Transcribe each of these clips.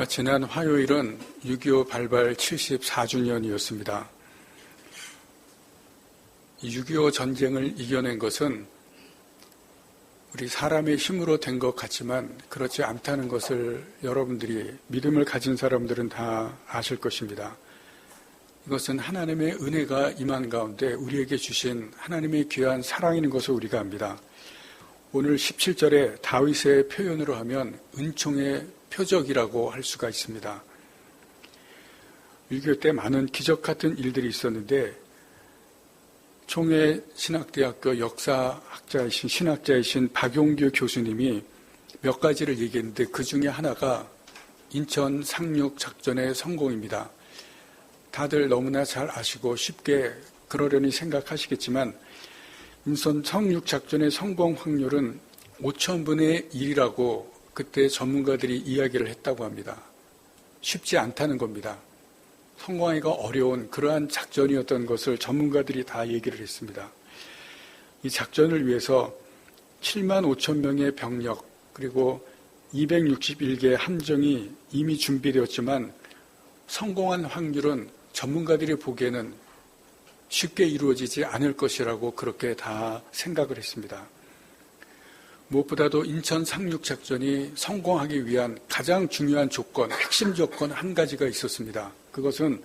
지난 화요일은 6.25 발발 74주년이었습니다. 6.25 전쟁을 이겨낸 것은 우리 사람의 힘으로 된 것 같지만 그렇지 않다는 것을 여러분들이 믿음을 가진 사람들은 다 아실 것입니다. 이것은 하나님의 은혜가 임한 가운데 우리에게 주신 하나님의 귀한 사랑인 것을 우리가 압니다. 오늘 17절에 다윗의 표현으로 하면 은총의 표적이라고 할 수가 있습니다. 6.25 때 많은 기적 같은 일들이 있었는데 총회신학대학교 역사학자이신 신학자이신 박용규 교수님이 몇 가지를 얘기했는데 그 중에 하나가 인천 상륙 작전의 성공입니다. 다들 너무나 잘 아시고 쉽게 그러려니 생각하시겠지만 인천 상륙 작전의 성공 확률은 5,000분의 1이라고 그때 전문가들이 이야기를 했다고 합니다. 쉽지 않다는 겁니다. 성공하기가 어려운 그러한 작전이었던 것을 전문가들이 다 얘기를 했습니다. 이 작전을 위해서 7만 5천 명의 병력 그리고 261개의 함정이 이미 준비되었지만 성공한 확률은 전문가들이 보기에는 쉽게 이루어지지 않을 것이라고 그렇게 다 생각을 했습니다. 무엇보다도 인천 상륙작전이 성공하기 위한 가장 중요한 조건, 핵심 조건 한 가지가 있었습니다. 그것은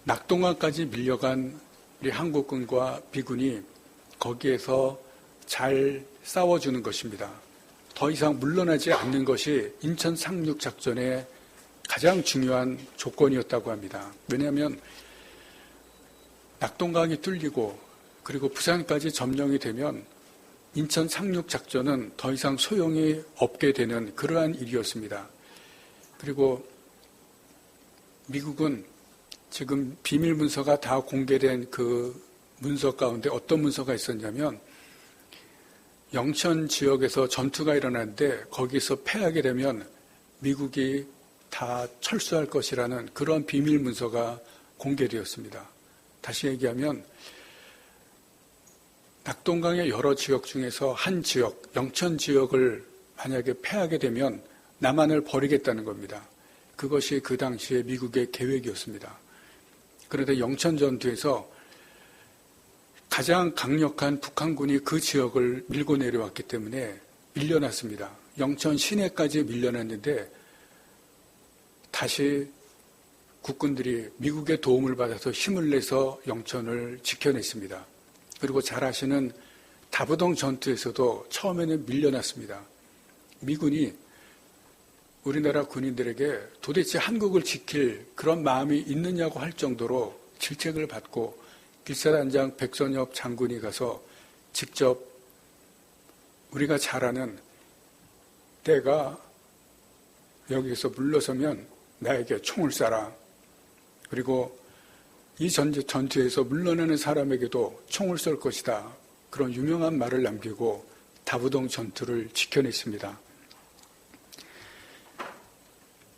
낙동강까지 밀려간 우리 한국군과 비군이 거기에서 잘 싸워주는 것입니다. 더 이상 물러나지 않는 것이 인천 상륙작전의 가장 중요한 조건이었다고 합니다. 왜냐하면 낙동강이 뚫리고 그리고 부산까지 점령이 되면 인천 상륙작전은 더 이상 소용이 없게 되는 그러한 일이었습니다. 그리고 미국은 지금 비밀 문서가 다 공개된 그 문서 가운데 어떤 문서가 있었냐면 영천 지역에서 전투가 일어났는데 거기서 패하게 되면 미국이 다 철수할 것이라는 그런 비밀 문서가 공개되었습니다. 다시 얘기하면 낙동강의 여러 지역 중에서 한 지역, 영천 지역을 만약에 패하게 되면 남한을 버리겠다는 겁니다. 그것이 그 당시에 미국의 계획이었습니다. 그런데 영천 전투에서 가장 강력한 북한군이 그 지역을 밀고 내려왔기 때문에 밀려났습니다. 영천 시내까지 밀려났는데 다시 국군들이 미국의 도움을 받아서 힘을 내서 영천을 지켜냈습니다. 그리고 잘 아시는 다부동 전투에서도 처음에는 밀려났습니다. 미군이 우리나라 군인들에게 도대체 한국을 지킬 그런 마음이 있느냐고 할 정도로 질책을 받고 길사단장 백선엽 장군이 가서 직접 우리가 잘 아는 때가 여기에서 물러서면 나에게 총을 쏴라. 그리고 이 전투에서 물러나는 사람에게도 총을 쏠 것이다. 그런 유명한 말을 남기고 다부동 전투를 지켜냈습니다.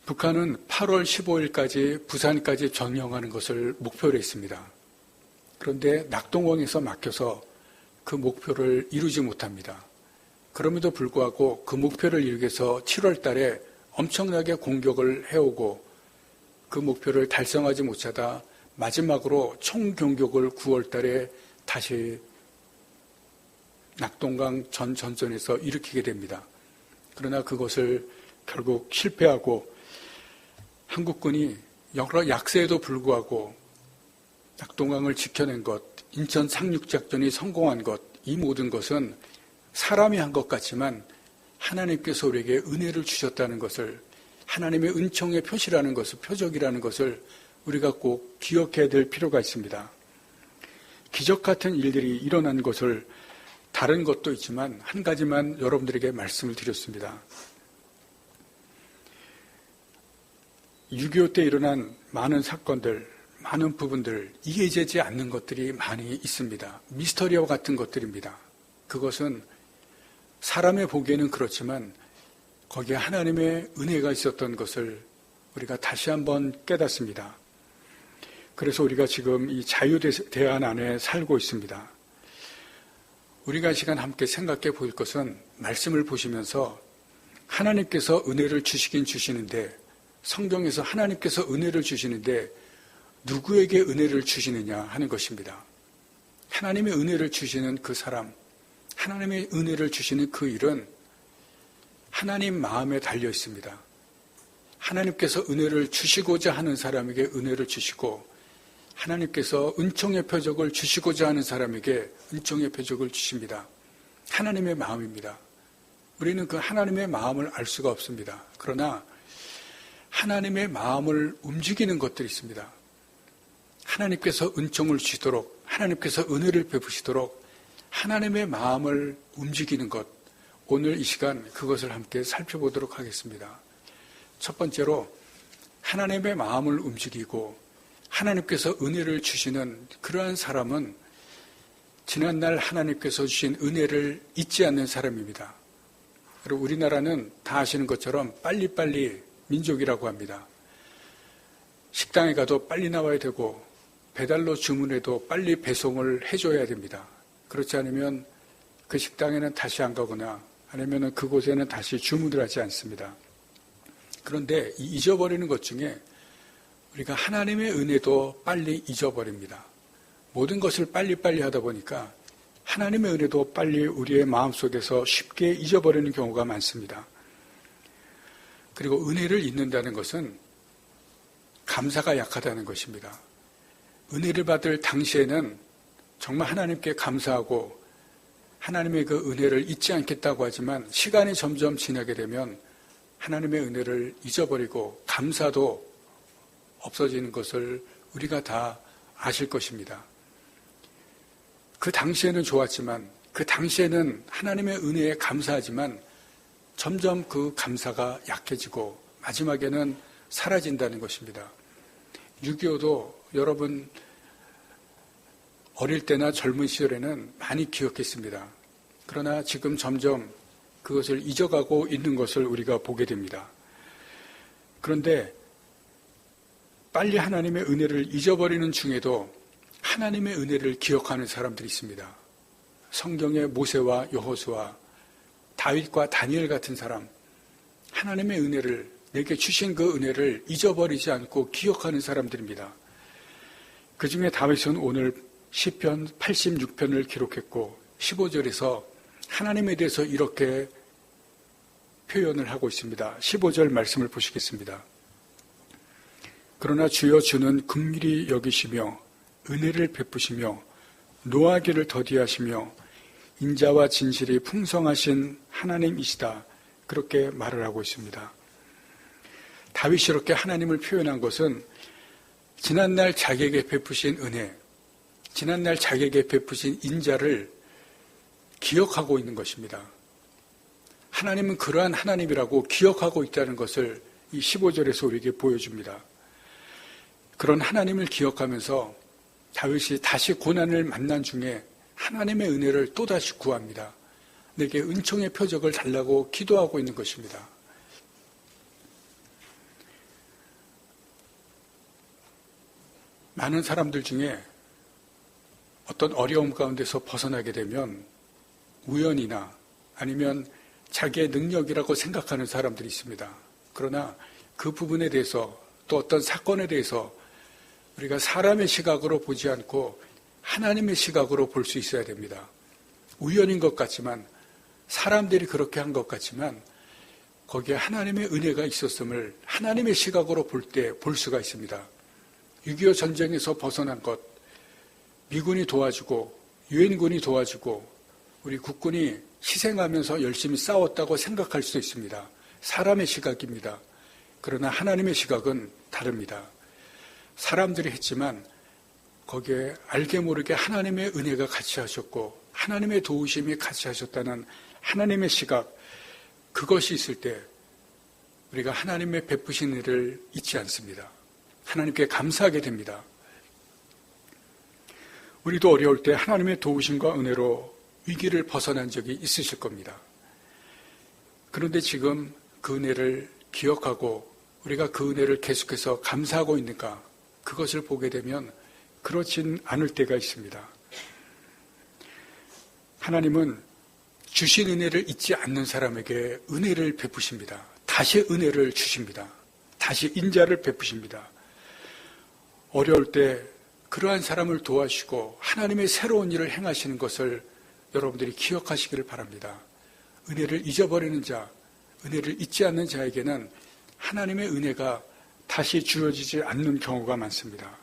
북한은 8월 15일까지 부산까지 점령하는 것을 목표로 했습니다. 그런데 낙동강에서 막혀서 그 목표를 이루지 못합니다. 그럼에도 불구하고 그 목표를 이루기 위해서 7월 달에 엄청나게 공격을 해오고 그 목표를 달성하지 못하다 마지막으로 총공격을 9월 달에 다시 낙동강 전 전선에서 일으키게 됩니다. 그러나 그것을 결국 실패하고 한국군이 여러 약세에도 불구하고 낙동강을 지켜낸 것, 인천 상륙작전이 성공한 것, 이 모든 것은 사람이 한 것 같지만 하나님께서 우리에게 은혜를 주셨다는 것을 하나님의 은총의 표시라는 것을, 표적이라는 것을 우리가 꼭 기억해야 될 필요가 있습니다. 기적 같은 일들이 일어난 것을 다른 것도 있지만 한 가지만 여러분들에게 말씀을 드렸습니다. 6.25 때 일어난 많은 사건들, 많은 부분들, 이해되지 않는 것들이 많이 있습니다. 미스터리와 같은 것들입니다. 그것은 사람의 보기에는 그렇지만 거기에 하나님의 은혜가 있었던 것을 우리가 다시 한번 깨닫습니다. 그래서 우리가 지금 이 자유대안 안에 살고 있습니다. 우리가 이 시간 함께 생각해 볼 것은 말씀을 보시면서 하나님께서 은혜를 주시긴 주시는데 성경에서 하나님께서 은혜를 주시는데 누구에게 은혜를 주시느냐 하는 것입니다. 하나님의 은혜를 주시는 그 사람, 하나님의 은혜를 주시는 그 일은 하나님 마음에 달려 있습니다. 하나님께서 은혜를 주시고자 하는 사람에게 은혜를 주시고 하나님께서 은총의 표적을 주시고자 하는 사람에게 은총의 표적을 주십니다. 하나님의 마음입니다. 우리는 그 하나님의 마음을 알 수가 없습니다. 그러나 하나님의 마음을 움직이는 것들이 있습니다. 하나님께서 은총을 주시도록, 하나님께서 은혜를 베푸시도록 하나님의 마음을 움직이는 것, 오늘 이 시간 그것을 함께 살펴보도록 하겠습니다. 첫 번째로 하나님의 마음을 움직이고 하나님께서 은혜를 주시는 그러한 사람은 지난날 하나님께서 주신 은혜를 잊지 않는 사람입니다. 그리고 우리나라는 다 아시는 것처럼 빨리빨리 민족이라고 합니다. 식당에 가도 빨리 나와야 되고 배달로 주문해도 빨리 배송을 해줘야 됩니다. 그렇지 않으면 그 식당에는 다시 안 가거나 아니면 그곳에는 다시 주문을 하지 않습니다. 그런데 이 잊어버리는 것 중에 우리가 하나님의 은혜도 빨리 잊어버립니다. 모든 것을 빨리빨리 하다 보니까 하나님의 은혜도 빨리 우리의 마음속에서 쉽게 잊어버리는 경우가 많습니다. 그리고 은혜를 잊는다는 것은 감사가 약하다는 것입니다. 은혜를 받을 당시에는 정말 하나님께 감사하고 하나님의 그 은혜를 잊지 않겠다고 하지만 시간이 점점 지나게 되면 하나님의 은혜를 잊어버리고 감사도 없어지는 것을 우리가 다 아실 것입니다. 그 당시에는 좋았지만 그 당시에는 하나님의 은혜에 감사하지만 점점 그 감사가 약해지고 마지막에는 사라진다는 것입니다. 6.25도 여러분 어릴 때나 젊은 시절에는 많이 기억했습니다. 그러나 지금 점점 그것을 잊어가고 있는 것을 우리가 보게 됩니다. 그런데 빨리 하나님의 은혜를 잊어버리는 중에도 하나님의 은혜를 기억하는 사람들이 있습니다. 성경의 모세와 여호수아, 다윗과 다니엘 같은 사람, 하나님의 은혜를, 내게 주신 그 은혜를 잊어버리지 않고 기억하는 사람들입니다. 그 중에 다윗은 오늘 시편 86편을 기록했고 15절에서 하나님에 대해서 이렇게 표현을 하고 있습니다. 15절 말씀을 보시겠습니다. 그러나 주여 주는 긍휼히 여기시며 은혜를 베푸시며 노하기를 더디하시며 인자와 진실이 풍성하신 하나님이시다. 그렇게 말을 하고 있습니다. 다윗이 이렇게 하나님을 표현한 것은 지난날 자기에게 베푸신 은혜, 지난날 자기에게 베푸신 인자를 기억하고 있는 것입니다. 하나님은 그러한 하나님이라고 기억하고 있다는 것을 이 15절에서 우리에게 보여줍니다. 그런 하나님을 기억하면서 다윗이 다시 고난을 만난 중에 하나님의 은혜를 또다시 구합니다. 내게 은총의 표적을 달라고 기도하고 있는 것입니다. 많은 사람들 중에 어떤 어려움 가운데서 벗어나게 되면 우연이나 아니면 자기의 능력이라고 생각하는 사람들이 있습니다. 그러나 그 부분에 대해서 또 어떤 사건에 대해서 우리가 사람의 시각으로 보지 않고 하나님의 시각으로 볼 수 있어야 됩니다. 우연인 것 같지만 사람들이 그렇게 한 것 같지만 거기에 하나님의 은혜가 있었음을 하나님의 시각으로 볼 때 볼 수가 있습니다. 6.25 전쟁에서 벗어난 것, 미군이 도와주고 유엔군이 도와주고 우리 국군이 희생하면서 열심히 싸웠다고 생각할 수 있습니다. 사람의 시각입니다. 그러나 하나님의 시각은 다릅니다. 사람들이 했지만 거기에 알게 모르게 하나님의 은혜가 같이 하셨고 하나님의 도우심이 같이 하셨다는 하나님의 시각, 그것이 있을 때 우리가 하나님의 베푸신 은혜를 잊지 않습니다. 하나님께 감사하게 됩니다. 우리도 어려울 때 하나님의 도우심과 은혜로 위기를 벗어난 적이 있으실 겁니다. 그런데 지금 그 은혜를 기억하고 우리가 그 은혜를 계속해서 감사하고 있는가, 그것을 보게 되면 그렇진 않을 때가 있습니다. 하나님은 주신 은혜를 잊지 않는 사람에게 은혜를 베푸십니다. 다시 은혜를 주십니다. 다시 인자를 베푸십니다. 어려울 때 그러한 사람을 도와주시고 하나님의 새로운 일을 행하시는 것을 여러분들이 기억하시기를 바랍니다. 은혜를 잊어버리는 자, 은혜를 잊지 않는 자에게는 하나님의 은혜가 다시 주어지지 않는 경우가 많습니다.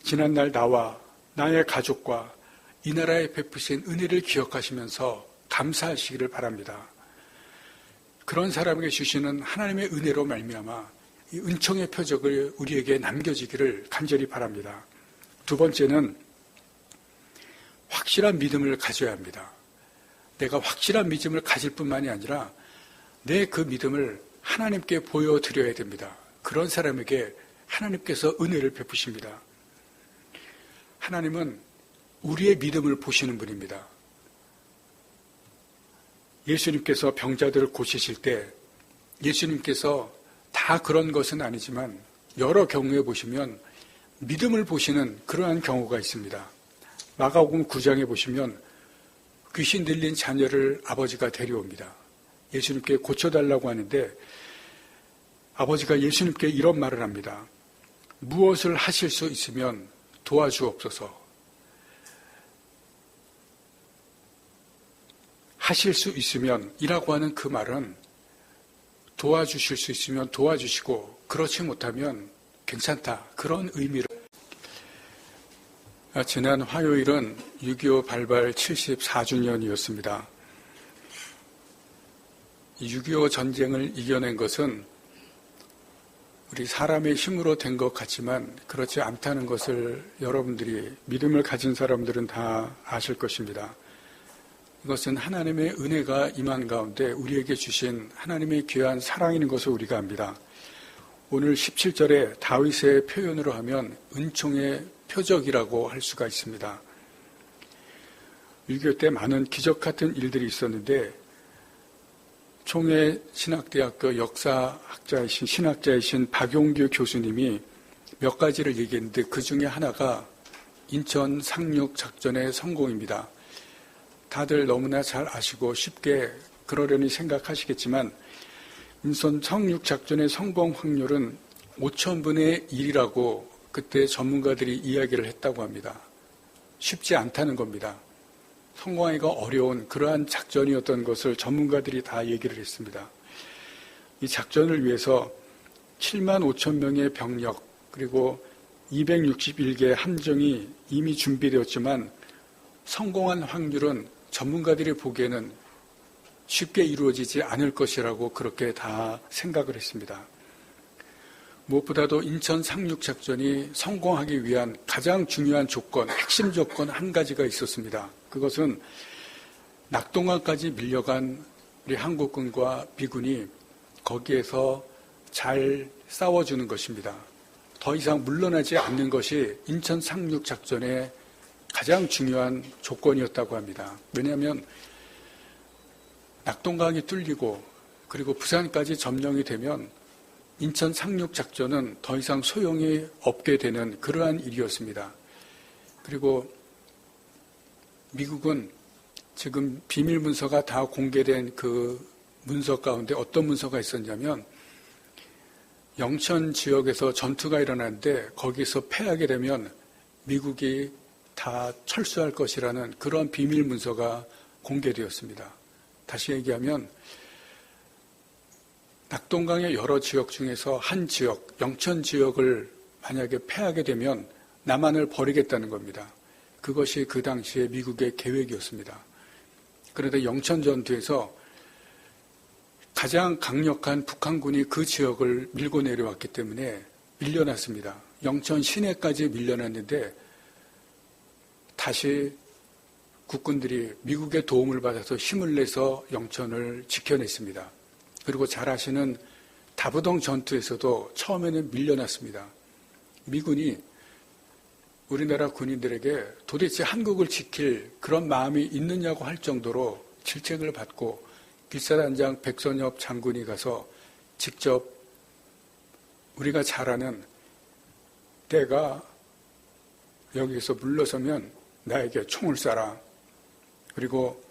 지난날 나와 나의 가족과 이 나라에 베푸신 은혜를 기억하시면서 감사하시기를 바랍니다. 그런 사람에게 주시는 하나님의 은혜로 말미암아 이 은총의 표적을 우리에게 남겨지기를 간절히 바랍니다. 두 번째는 확실한 믿음을 가져야 합니다. 내가 확실한 믿음을 가질 뿐만이 아니라 내 그 믿음을 하나님께 보여드려야 됩니다. 그런 사람에게 하나님께서 은혜를 베푸십니다. 하나님은 우리의 믿음을 보시는 분입니다. 예수님께서 병자들을 고치실 때 예수님께서 다 그런 것은 아니지만 여러 경우에 보시면 믿음을 보시는 그러한 경우가 있습니다. 마가복음 9장에 보시면 귀신 들린 자녀를 아버지가 데려옵니다. 예수님께 고쳐달라고 하는데 아버지가 예수님께 이런 말을 합니다. 무엇을 하실 수 있으면 도와주옵소서. 하실 수 있으면 이라고 하는 그 말은 도와주실 수 있으면 도와주시고 그렇지 못하면 괜찮다. 그런 의미로. 지난 화요일은 6.25 발발 74주년이었습니다. 6.25 전쟁을 이겨낸 것은 우리 사람의 힘으로 된 것 같지만 그렇지 않다는 것을 여러분들이 믿음을 가진 사람들은 다 아실 것입니다. 이것은 하나님의 은혜가 임한 가운데 우리에게 주신 하나님의 귀한 사랑인 것을 우리가 압니다. 오늘 17절에 다윗의 표현으로 하면 은총의 표적이라고 할 수가 있습니다. 6.25 때 많은 기적 같은 일들이 있었는데 총회신학대학교 역사학자이신 신학자이신 박용규 교수님이 몇 가지를 얘기했는데 그 중에 하나가 인천 상륙 작전의 성공입니다. 다들 너무나 잘 아시고 쉽게 그러려니 생각하시겠지만 인천 상륙 작전의 성공 확률은 5,000분의 1이라고 그때 전문가들이 이야기를 했다고 합니다. 쉽지 않다는 겁니다. 성공하기가 어려운 그러한 작전이었던 것을 전문가들이 다 얘기를 했습니다. 이 작전을 위해서 7만 5천 명의 병력 그리고 261개의 함정이 이미 준비되었지만 성공한 확률은 전문가들이 보기에는 쉽게 이루어지지 않을 것이라고 그렇게 다 생각을 했습니다. 무엇보다도 인천 상륙작전이 성공하기 위한 가장 중요한 조건, 핵심 조건 한 가지가 있었습니다. 그것은 낙동강까지 밀려간 우리 한국군과 미군이 거기에서 잘 싸워주는 것입니다. 더 이상 물러나지 않는 것이 인천 상륙작전의 가장 중요한 조건이었다고 합니다. 왜냐하면 낙동강이 뚫리고 그리고 부산까지 점령이 되면 인천 상륙작전은 더 이상 소용이 없게 되는 그러한 일이었습니다. 그리고 미국은 지금 비밀 문서가 다 공개된 그 문서 가운데 어떤 문서가 있었냐면 영천 지역에서 전투가 일어나는데 거기서 패하게 되면 미국이 다 철수할 것이라는 그런 비밀 문서가 공개되었습니다. 다시 얘기하면 낙동강의 여러 지역 중에서 한 지역, 영천 지역을 만약에 패하게 되면 남한을 버리겠다는 겁니다. 그것이 그 당시에 미국의 계획이었습니다. 그런데 영천 전투에서 가장 강력한 북한군이 그 지역을 밀고 내려왔기 때문에 밀려났습니다. 영천 시내까지 밀려났는데 다시 국군들이 미국의 도움을 받아서 힘을 내서 영천을 지켜냈습니다. 그리고 잘 아시는 다부동 전투에서도 처음에는 밀려났습니다. 미군이 우리나라 군인들에게 도대체 한국을 지킬 그런 마음이 있느냐고 할 정도로 질책을 받고 길사단장 백선엽 장군이 가서 직접 우리가 잘 아는 때가 여기에서 물러서면 나에게 총을 쏴라. 그리고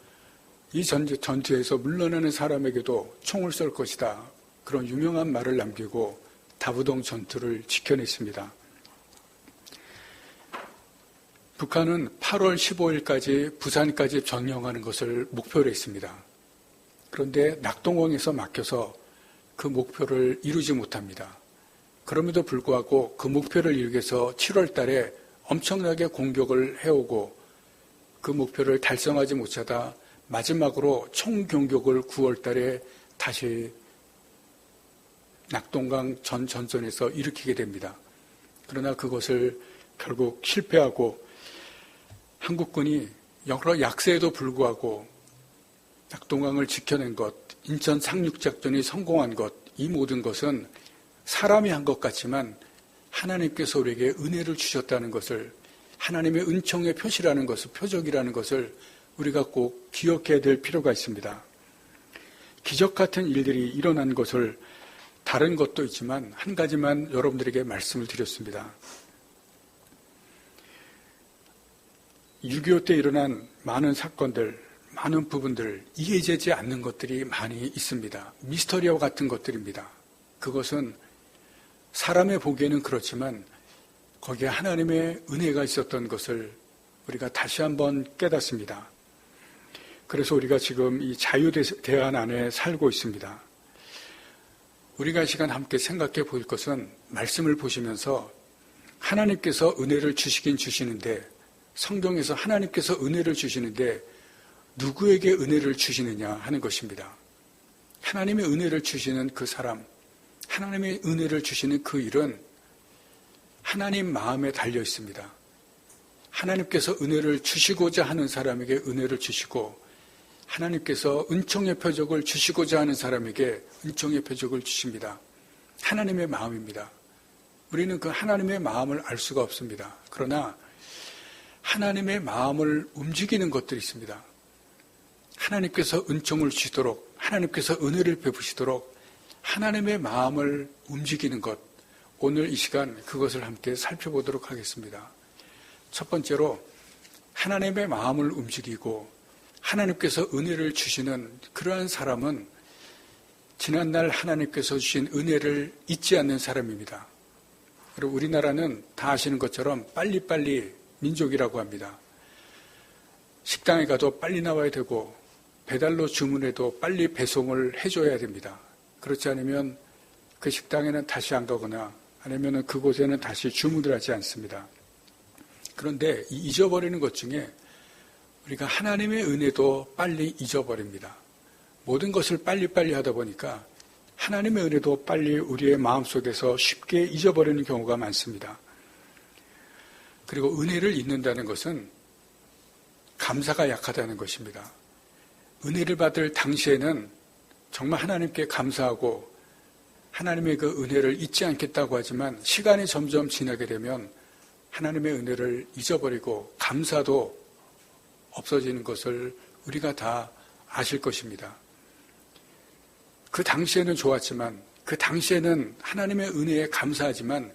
이 전투에서 물러나는 사람에게도 총을 쏠 것이다. 그런 유명한 말을 남기고 다부동 전투를 지켜냈습니다. 북한은 8월 15일까지 부산까지 점령하는 것을 목표로 했습니다. 그런데 낙동강에서 막혀서 그 목표를 이루지 못합니다. 그럼에도 불구하고 그 목표를 이루기 위해서 7월 달에 엄청나게 공격을 해오고 그 목표를 달성하지 못하다 마지막으로 총공격을 9월 달에 다시 낙동강 전 전선에서 일으키게 됩니다. 그러나 그것을 결국 실패하고 한국군이 여러 약세에도 불구하고 낙동강을 지켜낸 것, 인천 상륙작전이 성공한 것, 이 모든 것은 사람이 한 것 같지만 하나님께서 우리에게 은혜를 주셨다는 것을, 하나님의 은총의 표시라는 것을, 표적이라는 것을 우리가 꼭 기억해야 될 필요가 있습니다. 기적 같은 일들이 일어난 것을 다른 것도 있지만 한 가지만 여러분들에게 말씀을 드렸습니다. 6.25 때 일어난 많은 사건들, 많은 부분들, 이해되지 않는 것들이 많이 있습니다. 미스터리와 같은 것들입니다. 그것은 사람의 보기에는 그렇지만 거기에 하나님의 은혜가 있었던 것을 우리가 다시 한번 깨닫습니다. 그래서 우리가 지금 이 자유대안 안에 살고 있습니다. 우리가 이 시간 함께 생각해 볼 것은 말씀을 보시면서 하나님께서 은혜를 주시긴 주시는데, 성경에서 하나님께서 은혜를 주시는데 누구에게 은혜를 주시느냐 하는 것입니다. 하나님의 은혜를 주시는 그 사람, 하나님의 은혜를 주시는 그 일은 하나님 마음에 달려 있습니다. 하나님께서 은혜를 주시고자 하는 사람에게 은혜를 주시고, 하나님께서 은총의 표적을 주시고자 하는 사람에게 은총의 표적을 주십니다. 하나님의 마음입니다. 우리는 그 하나님의 마음을 알 수가 없습니다. 그러나 하나님의 마음을 움직이는 것들이 있습니다. 하나님께서 은총을 주시도록, 하나님께서 은혜를 베푸시도록 하나님의 마음을 움직이는 것, 오늘 이 시간 그것을 함께 살펴보도록 하겠습니다. 첫 번째로 하나님의 마음을 움직이고 하나님께서 은혜를 주시는 그러한 사람은 지난날 하나님께서 주신 은혜를 잊지 않는 사람입니다. 그리고 우리나라는 다 아시는 것처럼 빨리빨리 민족이라고 합니다. 식당에 가도 빨리 나와야 되고 배달로 주문해도 빨리 배송을 해줘야 됩니다. 그렇지 않으면 그 식당에는 다시 안 가거나 아니면 그곳에는 다시 주문을 하지 않습니다. 그런데 이 잊어버리는 것 중에 우리가 하나님의 은혜도 빨리 잊어버립니다. 모든 것을 빨리빨리 하다 보니까 하나님의 은혜도 빨리 우리의 마음속에서 쉽게 잊어버리는 경우가 많습니다. 그리고 은혜를 잊는다는 것은 감사가 약하다는 것입니다. 은혜를 받을 당시에는 정말 하나님께 감사하고 하나님의 그 은혜를 잊지 않겠다고 하지만 시간이 점점 지나게 되면 하나님의 은혜를 잊어버리고 감사도 없어지는 것을 우리가 다 아실 것입니다. 그 당시에는 좋았지만, 그 당시에는 하나님의 은혜에 감사하지만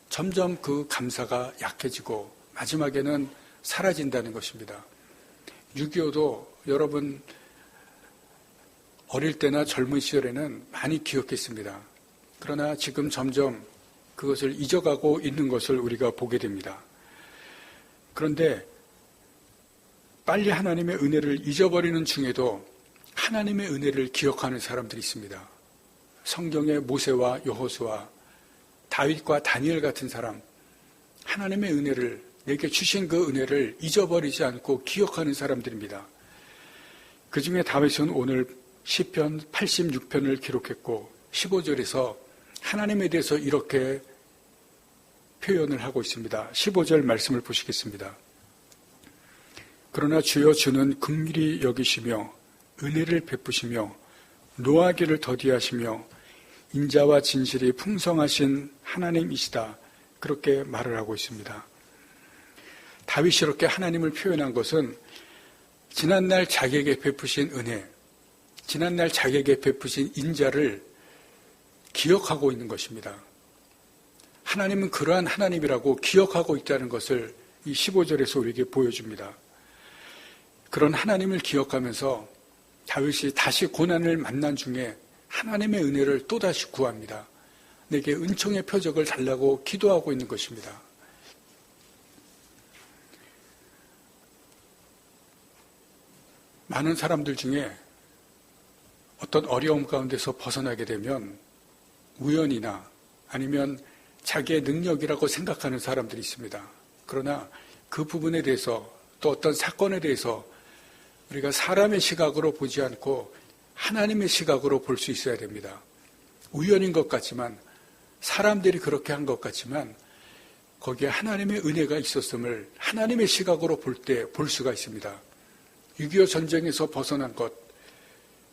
점점 그 감사가 약해지고 마지막에는 사라진다는 것입니다. 6.25도 여러분 어릴 때나 젊은 시절에는 많이 기억했습니다. 그러나 지금 점점 그것을 잊어가고 있는 것을 우리가 보게 됩니다. 그런데 빨리 하나님의 은혜를 잊어버리는 중에도 하나님의 은혜를 기억하는 사람들이 있습니다. 성경의 모세와 여호수아, 다윗과 다니엘 같은 사람, 하나님의 은혜를, 내게 주신 그 은혜를 잊어버리지 않고 기억하는 사람들입니다. 그 중에 다윗은 오늘 시편 86편을 기록했고 15절에서 하나님에 대해서 이렇게 표현을 하고 있습니다. 15절 말씀을 보시겠습니다. 그러나 주여, 주는 긍휼히 여기시며 은혜를 베푸시며 노하기를 더디하시며 인자와 진실이 풍성하신 하나님이시다. 그렇게 말을 하고 있습니다. 다윗이 이렇게 하나님을 표현한 것은 지난날 자기에게 베푸신 은혜, 지난날 자기에게 베푸신 인자를 기억하고 있는 것입니다. 하나님은 그러한 하나님이라고 기억하고 있다는 것을 이 15절에서 우리에게 보여줍니다. 그런 하나님을 기억하면서 다윗이 다시 고난을 만난 중에 하나님의 은혜를 또다시 구합니다. 내게 은총의 표적을 달라고 기도하고 있는 것입니다. 많은 사람들 중에 어떤 어려움 가운데서 벗어나게 되면 우연이나 아니면 자기의 능력이라고 생각하는 사람들이 있습니다. 그러나 그 부분에 대해서 또 어떤 사건에 대해서 우리가 사람의 시각으로 보지 않고 하나님의 시각으로 볼 수 있어야 됩니다. 우연인 것 같지만 사람들이 그렇게 한 것 같지만 거기에 하나님의 은혜가 있었음을 하나님의 시각으로 볼 때 볼 수가 있습니다. 6.25 전쟁에서 벗어난 것,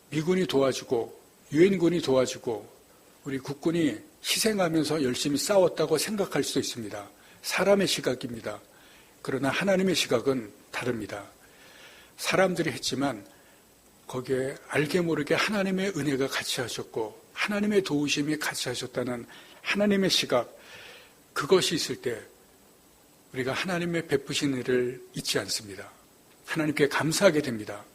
미군이 도와주고 유엔군이 도와주고 우리 국군이 희생하면서 열심히 싸웠다고 생각할 수도 있습니다. 사람의 시각입니다. 그러나 하나님의 시각은 다릅니다. 사람들이 했지만 거기에 알게 모르게 하나님의 은혜가 같이 하셨고 하나님의 도우심이 같이 하셨다는 하나님의 시각, 그것이 있을 때 우리가 하나님의 베푸신 은혜를 잊지 않습니다. 하나님께 감사하게 됩니다.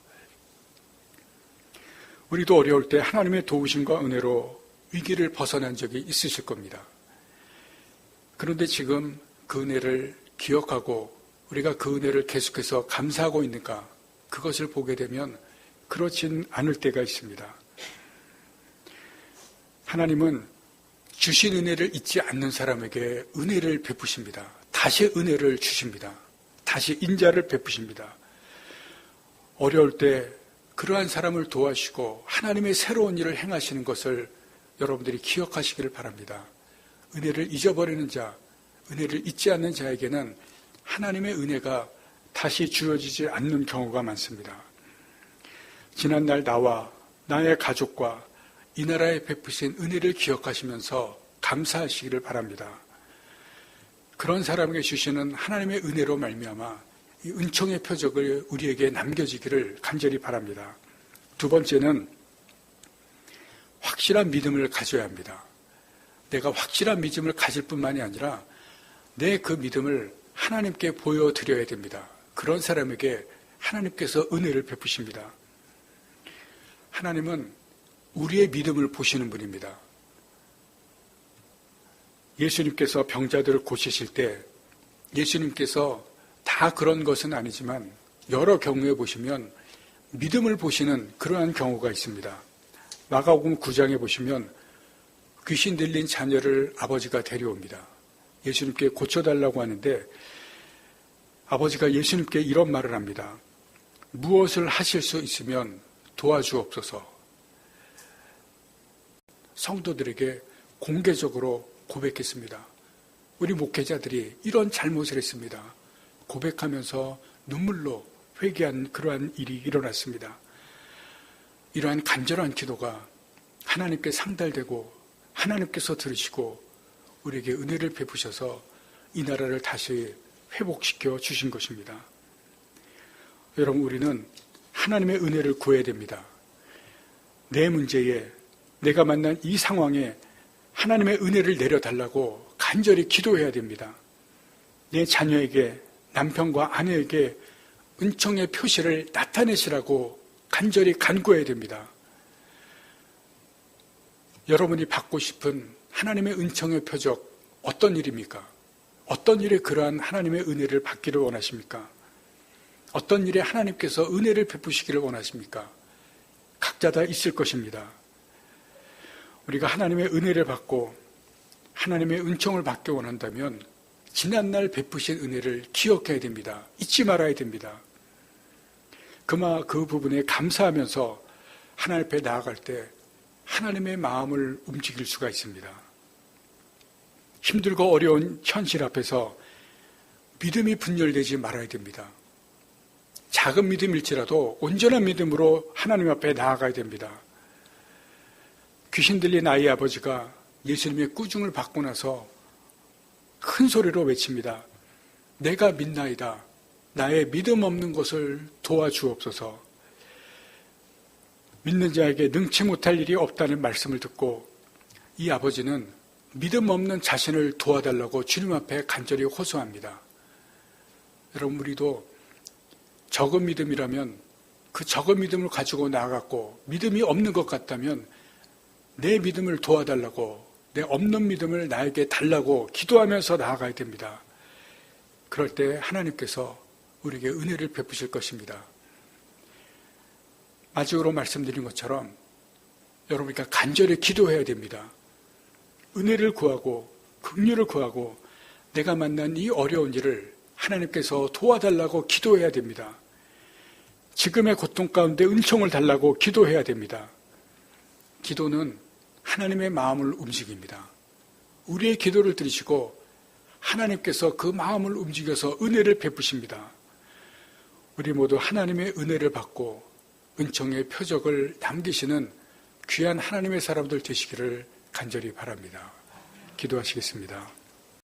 우리도 어려울 때 하나님의 도우심과 은혜로 위기를 벗어난 적이 있으실 겁니다. 그런데 지금 그 은혜를 기억하고 우리가 그 은혜를 계속해서 감사하고 있는가, 그것을 보게 되면 그렇진 않을 때가 있습니다. 하나님은 주신 은혜를 잊지 않는 사람에게 은혜를 베푸십니다. 다시 은혜를 주십니다. 다시 인자를 베푸십니다. 어려울 때 그러한 사람을 도와주시고 하나님의 새로운 일을 행하시는 것을 여러분들이 기억하시기를 바랍니다. 은혜를 잊어버리는 자, 은혜를 잊지 않는 자에게는 하나님의 은혜가 다시 주어지지 않는 경우가 많습니다. 지난날 나와 나의 가족과 이 나라에 베푸신 은혜를 기억하시면서 감사하시기를 바랍니다. 그런 사람에게 주시는 하나님의 은혜로 말미암아 이 은총의 표적을 우리에게 남겨지기를 간절히 바랍니다. 두 번째는 확실한 믿음을 가져야 합니다. 내가 확실한 믿음을 가질 뿐만이 아니라 내 그 믿음을 하나님께 보여드려야 됩니다. 그런 사람에게 하나님께서 은혜를 베푸십니다. 하나님은 우리의 믿음을 보시는 분입니다. 예수님께서 병자들을 고치실 때 예수님께서 다 그런 것은 아니지만 여러 경우에 보시면 믿음을 보시는 그러한 경우가 있습니다. 마가복음 9장에 보시면 귀신 들린 자녀를 아버지가 데려옵니다. 예수님께 고쳐달라고 하는데 아버지가 예수님께 이런 말을 합니다. 무엇을 하실 수 있으면 도와주옵소서. 성도들에게 공개적으로 고백했습니다. 우리 목회자들이 이런 잘못을 했습니다. 고백하면서 눈물로 회개한 그러한 일이 일어났습니다. 이러한 간절한 기도가 하나님께 상달되고 하나님께서 들으시고 우리에게 은혜를 베푸셔서 이 나라를 다시 회복시켜 주신 것입니다. 여러분, 우리는 하나님의 은혜를 구해야 됩니다. 내 문제에, 내가 만난 이 상황에 하나님의 은혜를 내려달라고 간절히 기도해야 됩니다. 내 자녀에게, 남편과 아내에게 은총의 표시를 나타내시라고 간절히 간구해야 됩니다. 여러분이 받고 싶은 하나님의 은총의 표적, 어떤 일입니까? 어떤 일에 그러한 하나님의 은혜를 받기를 원하십니까? 어떤 일에 하나님께서 은혜를 베푸시기를 원하십니까? 각자 다 있을 것입니다. 우리가 하나님의 은혜를 받고 하나님의 은총을 받기 원한다면 지난날 베푸신 은혜를 기억해야 됩니다. 잊지 말아야 됩니다. 그 부분에 감사하면서 하나님 앞에 나아갈 때 하나님의 마음을 움직일 수가 있습니다. 힘들고 어려운 현실 앞에서 믿음이 분열되지 말아야 됩니다. 작은 믿음일지라도 온전한 믿음으로 하나님 앞에 나아가야 됩니다. 귀신 들린 아이 아버지가 예수님의 꾸중을 받고 나서 큰 소리로 외칩니다. 내가 믿나이다. 나의 믿음 없는 것을 도와주옵소서. 믿는 자에게 능치 못할 일이 없다는 말씀을 듣고 이 아버지는 믿음 없는 자신을 도와달라고 주님 앞에 간절히 호소합니다. 여러분, 우리도 적은 믿음이라면 그 적은 믿음을 가지고 나아갔고 믿음이 없는 것 같다면 내 믿음을 도와달라고, 내 없는 믿음을 나에게 달라고 기도하면서 나아가야 됩니다. 그럴 때 하나님께서 우리에게 은혜를 베푸실 것입니다. 마지막으로 말씀드린 것처럼 여러분이 간절히 기도해야 됩니다. 은혜를 구하고 긍휼을 구하고 내가 만난 이 어려운 일을 하나님께서 도와달라고 기도해야 됩니다. 지금의 고통 가운데 은총을 달라고 기도해야 됩니다. 기도는 하나님의 마음을 움직입니다. 우리의 기도를 들으시고 하나님께서 그 마음을 움직여서 은혜를 베푸십니다. 우리 모두 하나님의 은혜를 받고 은총의 표적을 남기시는 귀한 하나님의 사람들 되시기를 간절히 바랍니다. 기도하시겠습니다.